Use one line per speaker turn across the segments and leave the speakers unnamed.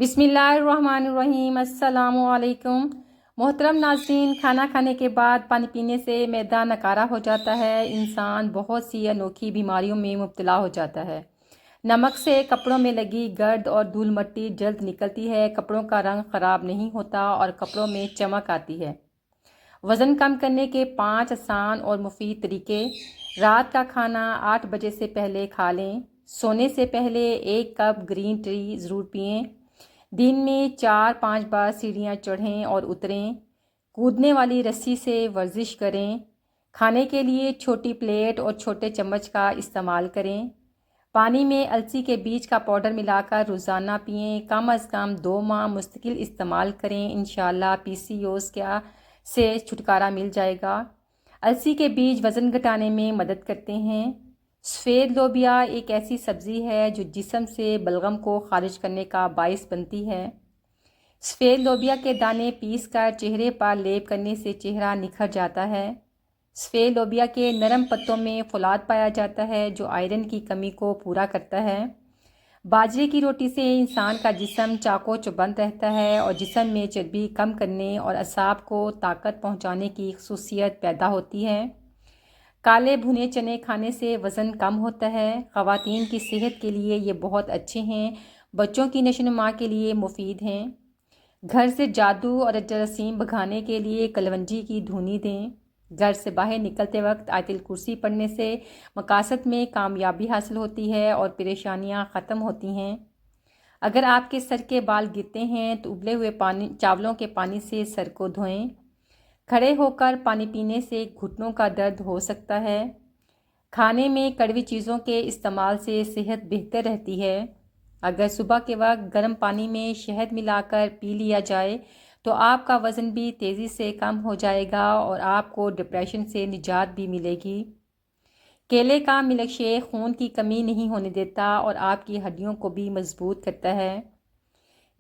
بسم اللہ الرحمن الرحیم۔ السلام علیکم محترم ناظرین، کھانا کھانے کے بعد پانی پینے سے معدہ نکارا ہو جاتا ہے، انسان بہت سی انوکھی بیماریوں میں مبتلا ہو جاتا ہے۔ نمک سے کپڑوں میں لگی گرد اور دھول مٹی جلد نکلتی ہے، کپڑوں کا رنگ خراب نہیں ہوتا اور کپڑوں میں چمک آتی ہے۔ وزن کم کرنے کے 5 آسان اور مفید طریقے۔ رات کا کھانا 8 بجے سے پہلے کھا لیں۔ سونے سے پہلے 1 کپ گرین ٹی ضرور پئیں۔ دن میں 4-5 بار سیڑھیاں چڑھیں اور اتریں۔ کودنے والی رسی سے ورزش کریں۔ کھانے کے لیے چھوٹی پلیٹ اور چھوٹے چمچ کا استعمال کریں۔ پانی میں السی کے بیج کا پاؤڈر ملا کر روزانہ پئیں۔ کم از کم 2 ماہ مستقل استعمال کریں، انشاءاللہ PCOS سے چھٹکارا مل جائے گا۔ السی کے بیج وزن گھٹانے میں مدد کرتے ہیں۔ سفید لوبیا ایک ایسی سبزی ہے جو جسم سے بلغم کو خارج کرنے کا باعث بنتی ہے۔ سفید لوبیا کے دانے پیس کر چہرے پر لیپ کرنے سے چہرہ نکھر جاتا ہے۔ سفید لوبیا کے نرم پتوں میں فولاد پایا جاتا ہے جو آئرن کی کمی کو پورا کرتا ہے۔ باجرے کی روٹی سے انسان کا جسم چاق و چوبند رہتا ہے اور جسم میں چربی کم کرنے اور اعصاب کو طاقت پہنچانے کی خصوصیت پیدا ہوتی ہے۔ کالے بھنے چنے کھانے سے وزن کم ہوتا ہے۔ خواتین کی صحت کے لیے یہ بہت اچھے ہیں، بچوں کی نشو و نما کے لیے مفید ہیں۔ گھر سے جادو اور جراثیم بھگانے کے لیے کلونجی کی دھونی دیں۔ گھر سے باہر نکلتے وقت آیت الکرسی پڑھنے سے مقاصد میں کامیابی حاصل ہوتی ہے اور پریشانیاں ختم ہوتی ہیں۔ اگر آپ کے سر کے بال گرتے ہیں تو ابلے ہوئے چاولوں کے پانی سے سر کو دھوئیں۔ کھڑے ہو کر پانی پینے سے گھٹنوں کا درد ہو سکتا ہے۔ کھانے میں کڑوی چیزوں کے استعمال سے صحت بہتر رہتی ہے۔ اگر صبح کے وقت گرم پانی میں شہد ملا کر پی لیا جائے تو آپ کا وزن بھی تیزی سے کم ہو جائے گا اور آپ کو ڈپریشن سے نجات بھی ملے گی۔ کیلے کا ملک شیک خون کی کمی نہیں ہونے دیتا اور آپ کی ہڈیوں کو بھی مضبوط کرتا ہے۔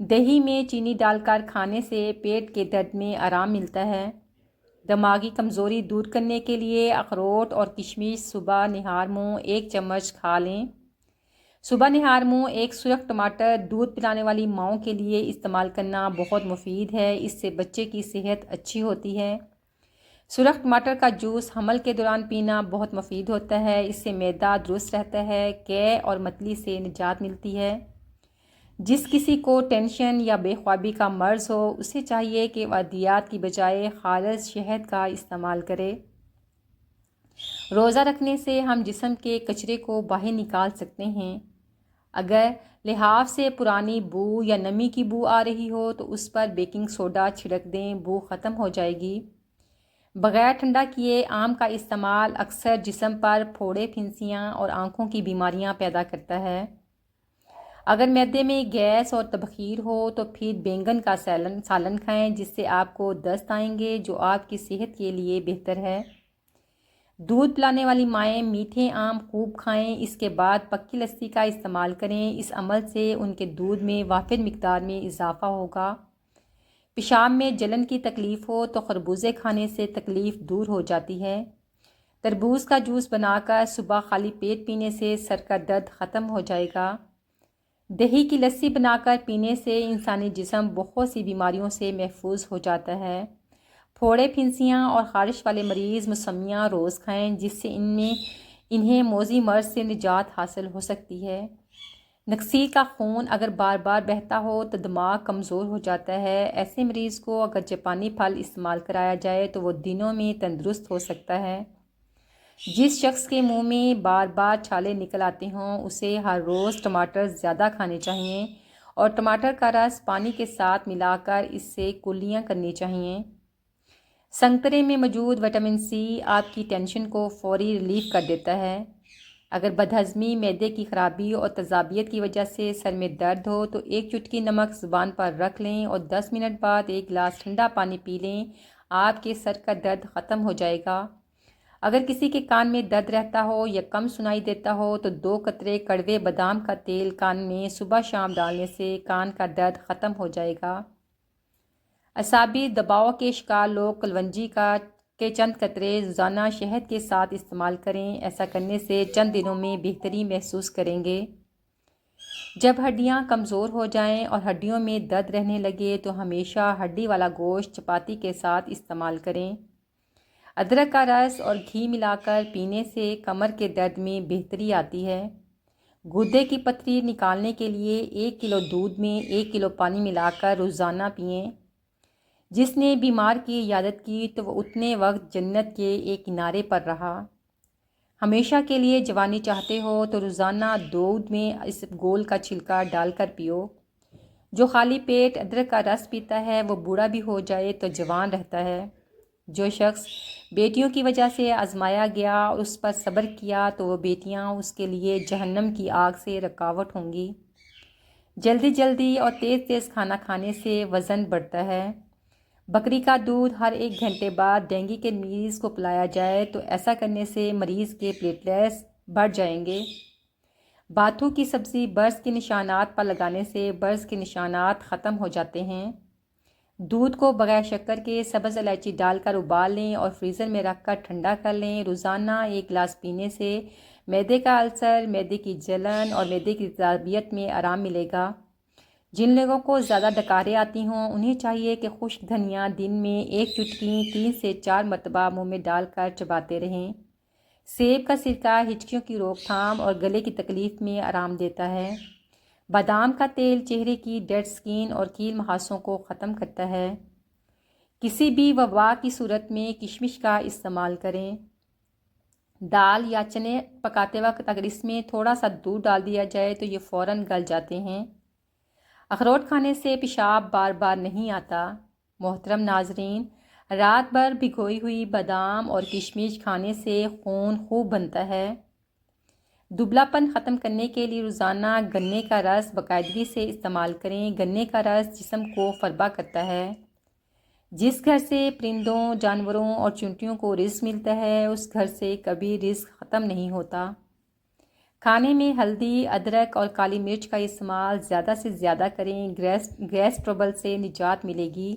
دہی میں چینی ڈال کر کھانے سے پیٹ کے درد میں آرام ملتا ہے۔ دماغی کمزوری دور کرنے کے لیے اخروٹ اور کشمش صبح نہار منہ 1 چمچ کھا لیں۔ صبح نہار منہ ایک سرخ ٹماٹر دودھ پلانے والی ماؤں کے لیے استعمال کرنا بہت مفید ہے، اس سے بچے کی صحت اچھی ہوتی ہے۔ سرخ ٹماٹر کا جوس حمل کے دوران پینا بہت مفید ہوتا ہے، اس سے معدہ درست رہتا ہے، قے اور متلی سے نجات ملتی ہے۔ جس کسی کو ٹینشن یا بے خوابی کا مرض ہو اسے چاہیے کہ وہ ادویات کی بجائے خالص شہد کا استعمال کرے۔ روزہ رکھنے سے ہم جسم کے کچرے کو باہر نکال سکتے ہیں۔ اگر لحاف سے پرانی بو یا نمی کی بو آ رہی ہو تو اس پر بیکنگ سوڈا چھڑک دیں، بو ختم ہو جائے گی۔ بغیر ٹھنڈا کیے آم کا استعمال اکثر جسم پر پھوڑے، پھنسیاں اور آنکھوں کی بیماریاں پیدا کرتا ہے۔ اگر معدے میں گیس اور تبخیر ہو تو پھر بینگن کا سالن کھائیں، جس سے آپ کو دست آئیں گے جو آپ کی صحت کے لیے بہتر ہے۔ دودھ پلانے والی مائیں میٹھے آم خوب کھائیں، اس کے بعد پکی لسی کا استعمال کریں، اس عمل سے ان کے دودھ میں وافر مقدار میں اضافہ ہوگا۔ پیشاب میں جلن کی تکلیف ہو تو خربوزے کھانے سے تکلیف دور ہو جاتی ہے۔ تربوز کا جوس بنا کر صبح خالی پیٹ پینے سے سر کا درد ختم ہو جائے گا۔ دہی کی لسی بنا کر پینے سے انسانی جسم بہت سی بیماریوں سے محفوظ ہو جاتا ہے۔ پھوڑے، پھنسیاں اور خارش والے مریض موسمیاں روز کھائیں، جس سے انہیں موذی مرض سے نجات حاصل ہو سکتی ہے۔ نکسیر کا خون اگر بار بار بہتا ہو تو دماغ کمزور ہو جاتا ہے، ایسے مریض کو اگر جاپانی پھل استعمال کرایا جائے تو وہ دنوں میں تندرست ہو سکتا ہے۔ جس شخص کے منہ میں بار بار چھالے نکل آتے ہوں اسے ہر روز ٹماٹر زیادہ کھانے چاہئیں اور ٹماٹر کا رس پانی کے ساتھ ملا کر اس سے کلیاں کرنی چاہئیں۔ سنگترے میں موجود وٹامن سی آپ کی ٹینشن کو فوری ریلیف کر دیتا ہے۔ اگر بدہضمی، معدے کی خرابی اور تیزابیت کی وجہ سے سر میں درد ہو تو 1 چٹکی نمک زبان پر رکھ لیں اور 10 منٹ بعد 1 گلاس ٹھنڈا پانی پی لیں، آپ کے سر کا درد ختم ہو جائے گا۔ اگر کسی کے کان میں درد رہتا ہو یا کم سنائی دیتا ہو تو 2 قطرے کڑوے بادام کا تیل کان میں صبح شام ڈالنے سے کان کا درد ختم ہو جائے گا۔ اعصابی دباؤ کے شکار لوگ کلونجی کے چند قطرے روزانہ شہد کے ساتھ استعمال کریں، ایسا کرنے سے چند دنوں میں بہتری محسوس کریں گے۔ جب ہڈیاں کمزور ہو جائیں اور ہڈیوں میں درد رہنے لگے تو ہمیشہ ہڈی والا گوشت چپاتی کے ساتھ استعمال کریں۔ ادرک کا رس اور گھی ملا کر پینے سے کمر کے درد میں بہتری آتی ہے۔ گردے کی پتھری نکالنے کے لیے 1 کلو دودھ میں 1 کلو پانی ملا کر روزانہ پئیں۔ جس نے بیمار کی عیادت کی تو وہ اتنے وقت جنت کے ایک کنارے پر رہا۔ ہمیشہ کے لیے جوانی چاہتے ہو تو روزانہ دودھ میں اس گول کا چھلکا ڈال کر پیو۔ جو خالی پیٹ ادرک کا رس پیتا ہے وہ بوڑھا بھی ہو جائے تو جوان رہتا ہے۔ جو شخص بیٹیوں کی وجہ سے آزمایا گیا اور اس پر صبر کیا تو وہ بیٹیاں اس کے لیے جہنم کی آگ سے رکاوٹ ہوں گی۔ جلدی جلدی اور تیز تیز کھانا کھانے سے وزن بڑھتا ہے۔ بکری کا دودھ ہر 1 گھنٹے بعد ڈینگی کے مریض کو پلایا جائے تو ایسا کرنے سے مریض کے پلیٹلیٹس بڑھ جائیں گے۔ باتھو کی سبزی برس کے نشانات پر لگانے سے برس کے نشانات ختم ہو جاتے ہیں۔ دودھ کو بغیر شکر کے سبز الائچی ڈال کر ابال لیں اور فریزر میں رکھ کر ٹھنڈا کر لیں۔ روزانہ 1 گلاس پینے سے معدے کا السر، معدے کی جلن اور معدے کی تیزابیت میں آرام ملے گا۔ جن لوگوں کو زیادہ ڈکاریں آتی ہوں انہیں چاہیے کہ خشک دھنیا دن میں 1 چٹکی 3 سے 4 مرتبہ منہ میں ڈال کر چباتے رہیں۔ سیب کا سرکہ ہچکیوں کی روک تھام اور گلے کی تکلیف میں آرام دیتا ہے۔ بادام کا تیل چہرے کی ڈیڈ سکن اور کیل مہاسوں کو ختم کرتا ہے۔ کسی بھی وبا کی صورت میں کشمش کا استعمال کریں۔ دال یا چنے پکاتے وقت اگر اس میں تھوڑا سا دودھ ڈال دیا جائے تو یہ فوراً گل جاتے ہیں۔ اخروٹ کھانے سے پیشاب بار بار نہیں آتا۔ محترم ناظرین، رات بھر بھگوئی ہوئی بادام اور کشمش کھانے سے خون خوب بنتا ہے۔ دبلا پن ختم کرنے کے لیے روزانہ گنے کا رس باقاعدگی سے استعمال کریں۔ گنے کا رس جسم کو فربا کرتا ہے۔ جس گھر سے پرندوں، جانوروں اور چونٹیوں کو رزق ملتا ہے اس گھر سے کبھی رزق ختم نہیں ہوتا۔ کھانے میں ہلدی، ادرک اور کالی مرچ کا استعمال زیادہ سے زیادہ کریں۔ گیس ٹربل سے نجات ملے گی۔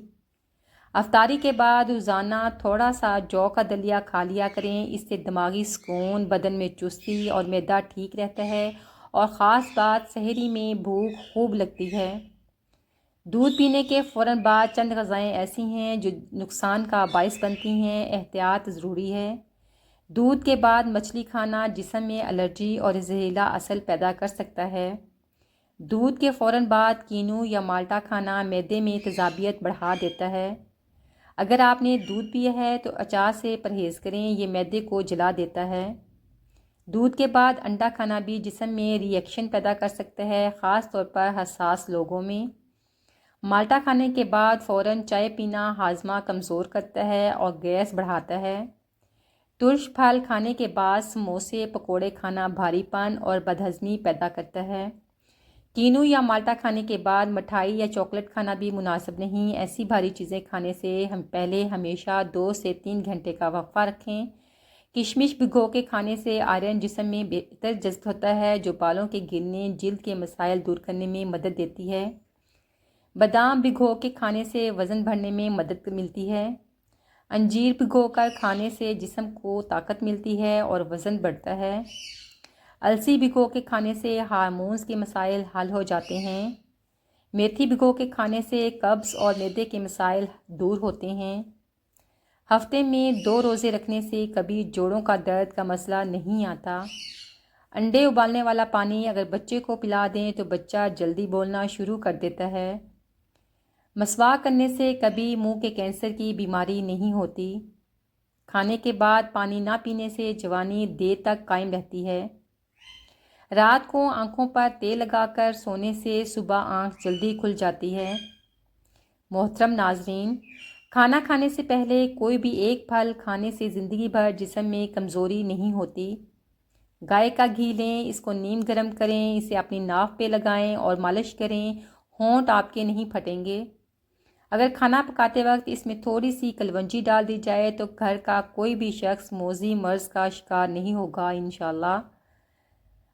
افطاری کے بعد روزانہ تھوڑا سا جو کا دلیا کھا لیا کریں۔ اس سے دماغی سکون، بدن میں چستی اور معدہ ٹھیک رہتا ہے اور خاص بات سحری میں بھوک خوب لگتی ہے۔ دودھ پینے کے فوراً بعد چند غذائیں ایسی ہیں جو نقصان کا باعث بنتی ہیں، احتیاط ضروری ہے۔ دودھ کے بعد مچھلی کھانا جسم میں الرجی اور زہریلا اثر پیدا کر سکتا ہے۔ دودھ کے فوراً بعد کینو یا مالٹا کھانا معدے میں تیزابیت بڑھا دیتا ہے۔ اگر آپ نے دودھ پیا ہے تو اچار سے پرہیز کریں، یہ معدے کو جلا دیتا ہے۔ دودھ کے بعد انڈا کھانا بھی جسم میں ری ایکشن پیدا کر سکتا ہے، خاص طور پر حساس لوگوں میں۔ مالٹا کھانے کے بعد فوراً چائے پینا ہاضمہ کمزور کرتا ہے اور گیس بڑھاتا ہے۔ ترش پھل کھانے کے بعد سموسے، پکوڑے کھانا بھاری پن اور بدہضمی پیدا کرتا ہے۔ کینو یا مالٹا کھانے کے بعد مٹھائی یا چاکلیٹ کھانا بھی مناسب نہیں۔ ایسی بھاری چیزیں کھانے سے پہلے ہمیشہ 2 سے 3 گھنٹے کا وقفہ رکھیں۔ کشمش بھگو کے کھانے سے آئرن جسم میں بہتر جذب ہوتا ہے جو بالوں کے گرنے، جلد کے مسائل دور کرنے میں مدد دیتی ہے۔ بادام بھگو کے کھانے سے وزن بڑھنے میں مدد ملتی ہے۔ انجیر بھگو کر کھانے سے جسم کو طاقت ملتی ہے اور وزن بڑھتا ہے۔ السی بھگو کے کھانے سے ہارمونز کے مسائل حل ہو جاتے ہیں۔ میتھی بھگو کے کھانے سے قبض اور معدے کے مسائل دور ہوتے ہیں۔ ہفتے میں 2 روزے رکھنے سے کبھی جوڑوں کا درد کا مسئلہ نہیں آتا۔ انڈے ابالنے والا پانی اگر بچے کو پلا دیں تو بچہ جلدی بولنا شروع کر دیتا ہے۔ مسواک کرنے سے کبھی منہ کے کینسر کی بیماری نہیں ہوتی۔ کھانے کے بعد پانی نہ پینے سے جوانی دیر تک قائم رہتی ہے۔ رات کو آنکھوں پر تیل لگا کر سونے سے صبح آنکھ جلدی کھل جاتی ہے۔ محترم ناظرین، کھانا کھانے سے پہلے کوئی بھی ایک پھل کھانے سے زندگی بھر جسم میں کمزوری نہیں ہوتی۔ گائے کا گھی لیں، اس کو نیم گرم کریں، اسے اپنی ناک پہ لگائیں اور مالش کریں، ہونٹ آپ کے نہیں پھٹیں گے۔ اگر کھانا پکاتے وقت اس میں تھوڑی سی کلونجی ڈال دی جائے تو گھر کا کوئی بھی شخص موذی مرض کا شکار نہیں ہوگا انشاءاللہ۔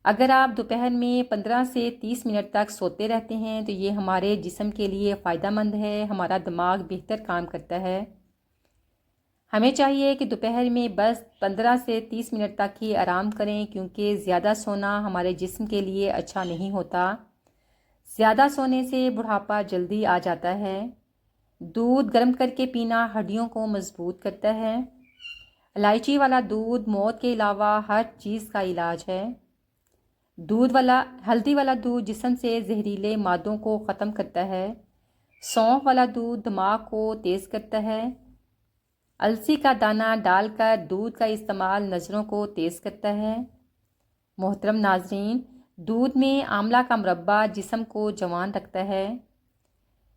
اگر آپ دوپہر میں 15 سے 30 منٹ تک سوتے رہتے ہیں تو یہ ہمارے جسم کے لیے فائدہ مند ہے، ہمارا دماغ بہتر کام کرتا ہے۔ ہمیں چاہیے کہ دوپہر میں بس 15 سے 30 منٹ تک ہی آرام کریں کیونکہ زیادہ سونا ہمارے جسم کے لیے اچھا نہیں ہوتا۔ زیادہ سونے سے بڑھاپا جلدی آ جاتا ہے۔ دودھ گرم کر کے پینا ہڈیوں کو مضبوط کرتا ہے۔ الائچی والا دودھ موت کے علاوہ ہر چیز کا علاج ہے۔ ہلدی والا دودھ جسم سے زہریلے مادوں کو ختم کرتا ہے۔ سونف والا دودھ دماغ کو تیز کرتا ہے۔ السی کا دانہ ڈال کر دودھ کا استعمال نظروں کو تیز کرتا ہے۔ محترم ناظرین، دودھ میں آملہ کا مربع جسم کو جوان رکھتا ہے۔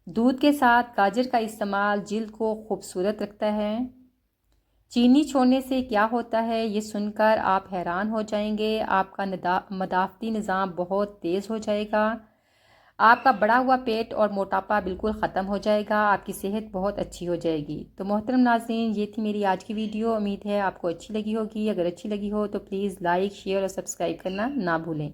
دودھ کے ساتھ گاجر کا استعمال جلد کو خوبصورت رکھتا ہے۔ چینی چھوڑنے سے کیا ہوتا ہے یہ سن کر آپ حیران ہو جائیں گے۔ آپ کا مدافعتی نظام بہت تیز ہو جائے گا۔ آپ کا بڑا ہوا پیٹ اور موٹاپا بالکل ختم ہو جائے گا۔ آپ کی صحت بہت اچھی ہو جائے گی۔ تو محترم ناظرین، یہ تھی میری آج کی ویڈیو۔ امید ہے آپ کو اچھی لگی ہوگی۔ اگر اچھی لگی ہو تو پلیز لائک، شیئر اور سبسکرائب کرنا نہ بھولیں۔